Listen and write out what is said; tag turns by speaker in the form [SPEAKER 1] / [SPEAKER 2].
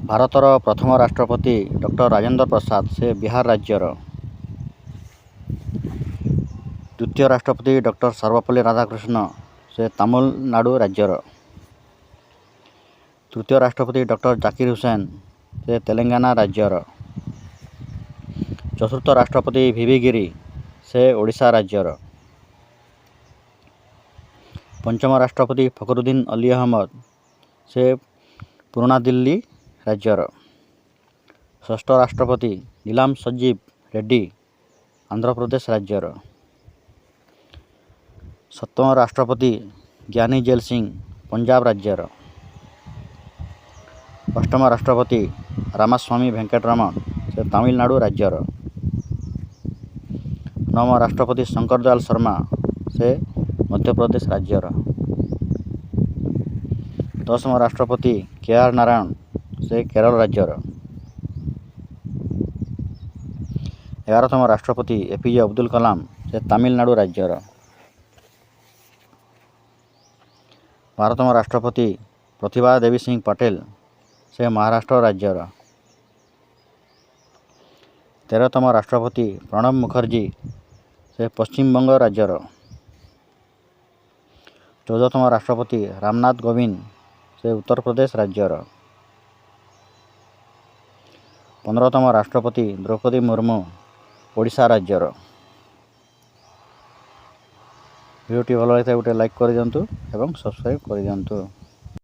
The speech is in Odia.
[SPEAKER 1] ଭାରତର ପ୍ରଥମ ରାଷ୍ଟ୍ରପତି ଡକ୍ଟର ରାଜେନ୍ଦ୍ର ପ୍ରସାଦ ସେ ବିହାର ରାଜ୍ୟର। ଦ୍ୱିତୀୟ ରାଷ୍ଟ୍ରପତି ଡକ୍ଟର ସର୍ବପଲ୍ଲୀ ରାଧାକୃଷ୍ଣ ସେ ତାମିଲନାଡ଼ୁ ରାଜ୍ୟର। ତୃତୀୟ ରାଷ୍ଟ୍ରପତି ଡକ୍ଟର ଜାକିର ହୁସେନ ସେ ତେଲେଙ୍ଗାନା ରାଜ୍ୟର। ଚତୁର୍ଥ ରାଷ୍ଟ୍ରପତି ଭିଭି ଗିରି ସେ ଓଡ଼ିଶା ରାଜ୍ୟର। ପଞ୍ଚମ ରାଷ୍ଟ୍ରପତି ଫଖରୁଦ୍ଦିନ ଅଲି ଅହମଦ ସେ ପୁରୁଣା ଦିଲ୍ଲୀ ରାଜ୍ୟର। ଷଷ୍ଠ ରାଷ୍ଟ୍ରପତି ନୀଲାମ ସଞ୍ଜୀବ ରେଡ୍ଡି ଆନ୍ଧ୍ରପ୍ରଦେଶ ରାଜ୍ୟର। ସପ୍ତମ ରାଷ୍ଟ୍ରପତି ଜ୍ଞାନୀ ଜେଲ ସିଂ ପଞ୍ଜାବ ରାଜ୍ୟର। ଅଷ୍ଟମ ରାଷ୍ଟ୍ରପତି ରାମାସ୍ୱାମୀ ଭେଙ୍କଟରମଣ ସେ ତାମିଲନାଡ଼ୁ ରାଜ୍ୟର। ନବମ ରାଷ୍ଟ୍ରପତି ଶଙ୍କର ଦୟାଲ ଶର୍ମା ସେ ମଧ୍ୟପ୍ରଦେଶ ରାଜ୍ୟର। ଦଶମ ରାଷ୍ଟ୍ରପତି କେ ଆର୍ ନାରାୟଣ ସେ କେରଳ ରାଜ୍ୟର। 11ତମ ରାଷ୍ଟ୍ରପତି ଏପିଜେ ଅବଦୁଲ କଲାମ ସେ ତାମିଲନାଡ଼ୁ ରାଜ୍ୟର। 12ତମ ରାଷ୍ଟ୍ରପତି ପ୍ରତିଭା ଦେବୀ ସିଂ ପଟେଲ ସେ ମହାରାଷ୍ଟ୍ର ରାଜ୍ୟର। 13ତମ ରାଷ୍ଟ୍ରପତି ପ୍ରଣବ ମୁଖର୍ଜୀ ସେ ପଶ୍ଚିମବଙ୍ଗ ରାଜ୍ୟର। 14ତମ ରାଷ୍ଟ୍ରପତି ରାମନାଥ କୋବିନ୍ଦ ସେ ଉତ୍ତରପ୍ରଦେଶ ରାଜ୍ୟର। 15ତମ ରାଷ୍ଟ୍ରପତି ଦ୍ରୌପଦୀ ମୁର୍ମୁ ଓଡ଼ିଶା ରାଜ୍ୟର। ଭିଡ଼ିଓଟି ଭଲ ଲାଗିଥାଏ ଗୋଟେ ଲାଇକ୍ କରିଦିଅନ୍ତୁ ଏବଂ ସବସ୍କ୍ରାଇବ୍ କରିଦିଅନ୍ତୁ।